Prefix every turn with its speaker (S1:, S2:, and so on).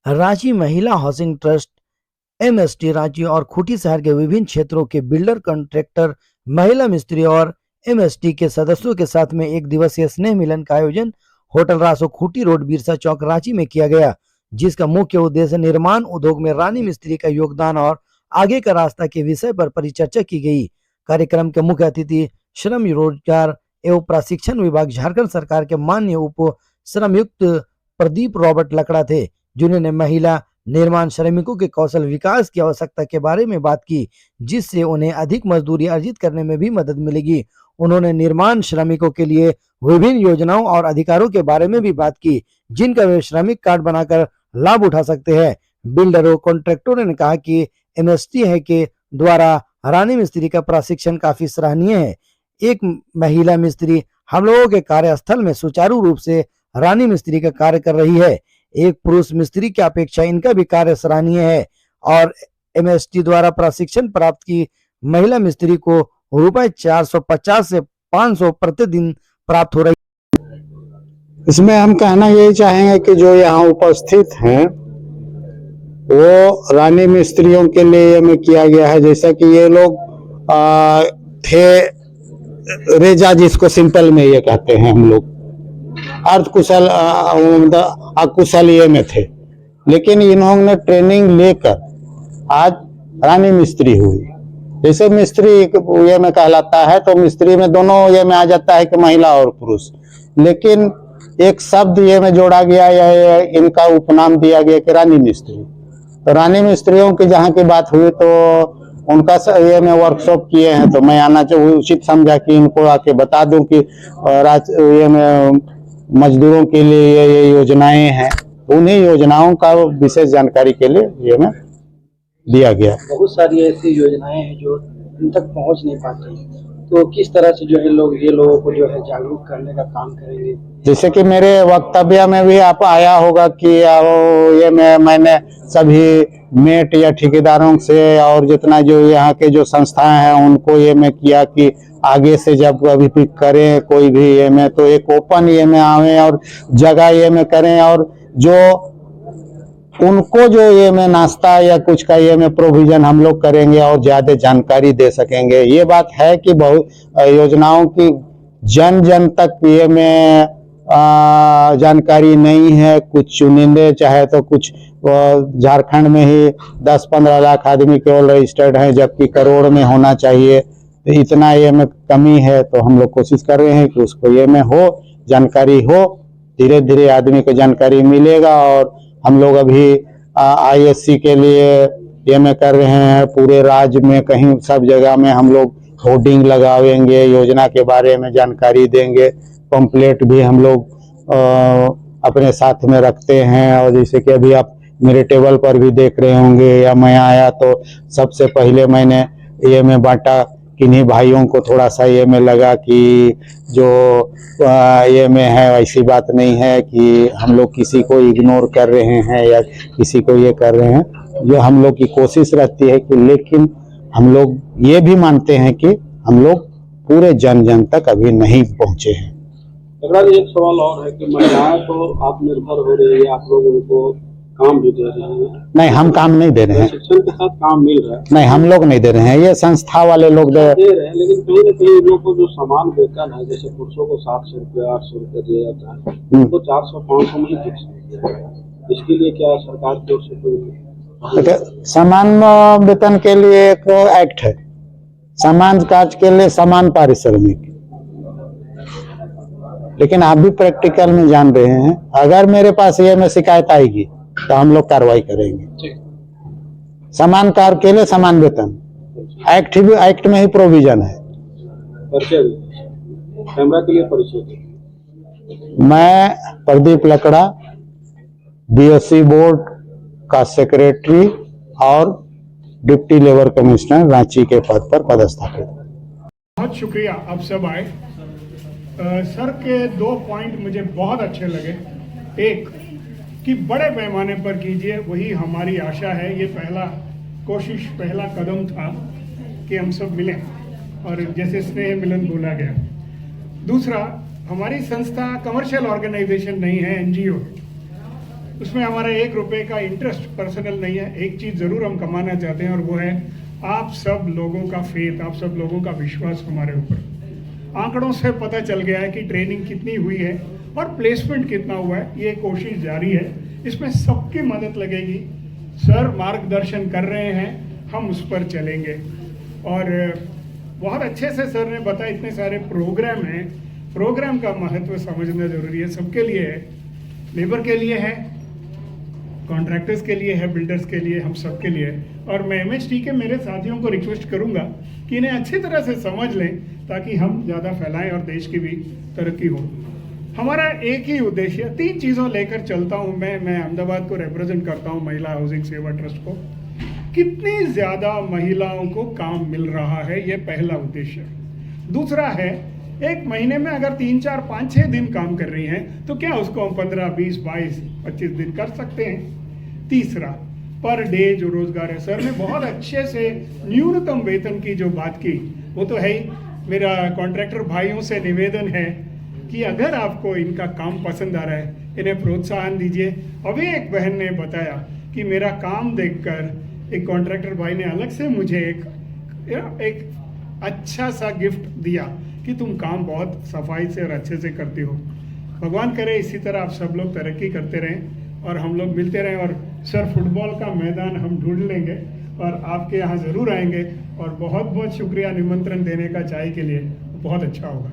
S1: रांची महिला housing trust MST Ranchi और खूंटी शहर के विभिन्न क्षेत्रों के बिल्डर, कॉन्ट्रैक्टर, महिला मिस्त्री और एमएसटी के सदस्यों के साथ में एक दिवसीय स्नेह मिलन का आयोजन होटल रासो खूंटी रोड बिरसा चौक रांची में किया गया, जिसका मुख्य उद्देश्य निर्माण उद्योग में रानी मिस्त्री का योगदान और आगे का रास्ता के विषय पर परिचर्चा की गई। कार्यक्रम के मुख्य अतिथि श्रम रोजगार एवं प्रशिक्षण विभाग झारखंड सरकार के माननीय उप श्रमयुक्त प्रदीप रॉबर्ट लकड़ा थे, जिन्होंने महिला निर्माण श्रमिकों के कौशल विकास की आवश्यकता के बारे में बात की, जिससे उन्हें अधिक मजदूरी अर्जित करने में भी मदद मिलेगी। उन्होंने निर्माण श्रमिकों के लिए विभिन्न योजनाओं और अधिकारों के बारे में भी बात की, जिनका वे श्रमिक कार्ड बनाकर लाभ उठा सकते हैं। बिल्डरों, कॉन्ट्रैक्टरों ने कहा कि एमएसटी है के द्वारा रानी मिस्त्री का प्रशिक्षण काफी सराहनीय है। एक महिला मिस्त्री हम लोगों के कार्यस्थल में सुचारू रूप से रानी मिस्त्री का कार्य कर रही है। एक पुरुष मिस्त्री की अपेक्षा इनका भी कार्य सराहनीय है और एमएसटी द्वारा प्रशिक्षण प्राप्त की महिला मिस्त्री को रुपए 450 से 500 प्रतिदिन प्राप्त हो रही।
S2: इसमें हम कहना यही चाहेंगे कि जो यहाँ उपस्थित हैं वो रानी मिस्त्रियों के लिए में किया गया है। जैसा कि ये लोग थे रेजा, जिसको सिंपल में ये कहते हैं हम लोग, अर्ध कुशल अकुशल ये में थे, लेकिन इन्होंने ट्रेनिंग लेकर आज रानी मिस्त्री हुई। जैसे मिस्त्री ये में कहलाता है तो मिस्त्री में दोनों ये में आ जाता है कि महिला और पुरुष, लेकिन एक शब्द ये में जोड़ा गया या इनका उपनाम दिया गया कि रानी मिस्त्री। तो रानी मिस्त्रियों की जहाँ की बात हुई तो उनका ये में वर्कशॉप किए हैं, तो मैं आना चाहिए उचित समझा कि इनको आके बता दूं कि ये में मजदूरों के लिए ये योजनाएं हैं। उन्हीं योजनाओं का विशेष जानकारी के लिए ये में दिया गया।
S3: बहुत सारी ऐसी योजनाएं हैं जो इन तक पहुंच नहीं पाती, तो किस तरह से जो है ये लोगों को जो है जागरूक करने का काम करेंगे?
S2: जैसे कि मेरे वक्तव्य में भी आप आया होगा कि ये मैंने सभी मेट या ठेकेदारों से और जितना जो यहाँ के जो संस्थाएं हैं उनको ये मैं किया कि आगे से जब कभी भी करें कोई भी ये में तो एक ओपन ये में आवे और जगह ये में करें, और जो उनको जो ये में नाश्ता या कुछ का ये में प्रोविजन हम लोग करेंगे और ज्यादा जानकारी दे सकेंगे। ये बात है कि बहुत योजनाओं की जन जन तक ये में जानकारी नहीं है। कुछ चुनिंदे चाहे तो कुछ झारखंड में ही 10-15 लाख आदमी केवल रजिस्टर्ड हैं, जबकि करोड़ में होना चाहिए। तो इतना ये में कमी है, तो हम लोग कोशिश कर रहे हैं कि उसको ये में हो जानकारी हो, धीरे धीरे आदमी को जानकारी मिलेगा। और हम लोग अभी आईएससी के लिए ये में कर रहे हैं, पूरे राज्य में कहीं सब जगह में हम लोग होर्डिंग लगावेंगे, योजना के बारे में जानकारी देंगे। पंपलेट भी हम लोग अपने साथ में रखते हैं। और जैसे कि अभी आप मेरे टेबल पर भी देख रहे होंगे या मैं आया तो सबसे पहले मैंने ये में बांटा, किन्हीं भाइयों को थोड़ा सा ये में लगा कि जो ये में है ऐसी बात नहीं है कि हम लोग किसी को इग्नोर कर रहे हैं या किसी को ये कर रहे हैं। ये हम लोग की कोशिश रहती है कि, लेकिन हम लोग ये भी मानते हैं कि हम लोग पूरे जन जन तक अभी नहीं पहुंचे हैं।
S3: एक सवाल और है कि महिलाएं तो आत्मनिर्भर हो रही है, आप लोग उनको काम भी दे रहे हैं?
S2: नहीं, हम काम नहीं दे रहे हैं।
S3: शिक्षण के साथ काम मिल रहा है?
S2: नहीं, हम लोग नहीं दे रहे हैं, ये संस्था वाले लोग दे
S3: रहे हैं। लेकिन कहीं न कहीं लोगों को जो समान वेतन है, जैसे पुरुषों को 700 रुपये 800 रुपये दिया जाता है, तो 400-500 में ही फिक्स है। इसके लिए क्या सरकार की ओर से कोई
S2: समान वेतन के लिए एक एक्ट है, समान कार्य के लिए समान पारिश्रमिक। लेकिन आप भी प्रैक्टिकल में जान रहे हैं, अगर मेरे पास ये में शिकायत आएगी तो हम लोग कार्रवाई करेंगे। समान कार्य के लिए समान वेतन, एक्ट में ही प्रोविजन है।
S3: कैमरा के लिए परिचय।
S2: मैं प्रदीप लकड़ा, बीएससी बोर्ड का सेक्रेटरी और डिप्टी लेबर कमिश्नर रांची के पद पर पदस्थापित।
S4: बहुत शुक्रिया आप सब आए। सर के 2 पॉइंट मुझे बहुत अच्छे लगे। एक कि बड़े पैमाने पर कीजिए, वही हमारी आशा है। ये पहला कदम था कि हम सब मिलें और जैसे स्नेह मिलन बोला गया। दूसरा, हमारी संस्था कमर्शियल ऑर्गेनाइजेशन नहीं है, एनजीओ है। उसमें हमारा 1 रुपए का इंटरेस्ट पर्सनल नहीं है। एक चीज़ ज़रूर हम कमाना चाहते हैं और वो है आप सब लोगों का फेथ, आप सब लोगों का विश्वास हमारे ऊपर। आंकड़ों से पता चल गया है कि ट्रेनिंग कितनी हुई है और प्लेसमेंट कितना हुआ है। ये कोशिश जारी है, इसमें सबकी मदद लगेगी। सर मार्गदर्शन कर रहे हैं, हम उस पर चलेंगे। और बहुत अच्छे से सर ने बताया, इतने सारे प्रोग्राम हैं, प्रोग्राम का महत्व समझना जरूरी है। सबके लिए है, लेबर के लिए है, कॉन्ट्रैक्टर्स के लिए है, बिल्डर्स के लिए, हम सब के लिए है। और मैं MHT के मेरे साथियों को रिक्वेस्ट करूंगा कि इन्हें अच्छी तरह से समझ लें ताकि हम ज़्यादा फैलाएं और देश की भी तरक्की हो। हमारा एक ही उद्देश्य, 3 चीज़ों लेकर चलता हूं मैं अहमदाबाद को रिप्रेजेंट करता हूं, महिला हाउसिंग सेवा ट्रस्ट को। कितनी ज़्यादा महिलाओं को काम मिल रहा है, ये पहला उद्देश्य। दूसरा है, एक महीने में अगर 3, 4, 5, 6 दिन काम कर रही हैं तो क्या उसको हम 15, 20, 22, 25 दिन कर सकते हैं। तीसरा, पर डे जो रोजगार है। सर ने बहुत अच्छे से न्यूनतम वेतन की जो बात की वो तो है ही। मेरा कॉन्ट्रैक्टर भाइयों से निवेदन है कि अगर आपको इनका काम पसंद आ रहा है, इन्हें प्रोत्साहन दीजिए। अभी एक बहन ने बताया कि मेरा काम देखकर एक कॉन्ट्रैक्टर भाई ने अलग से मुझे एक अच्छा सा गिफ्ट दिया कि तुम काम बहुत सफाई से और अच्छे से करते हो। भगवान करे इसी तरह आप सब लोग तरक्की करते रहें और हम लोग मिलते रहें। और सर फुटबॉल का मैदान हम ढूंढ लेंगे और आपके यहाँ ज़रूर आएंगे। और बहुत बहुत शुक्रिया निमंत्रण देने का चाय के लिए, बहुत अच्छा होगा।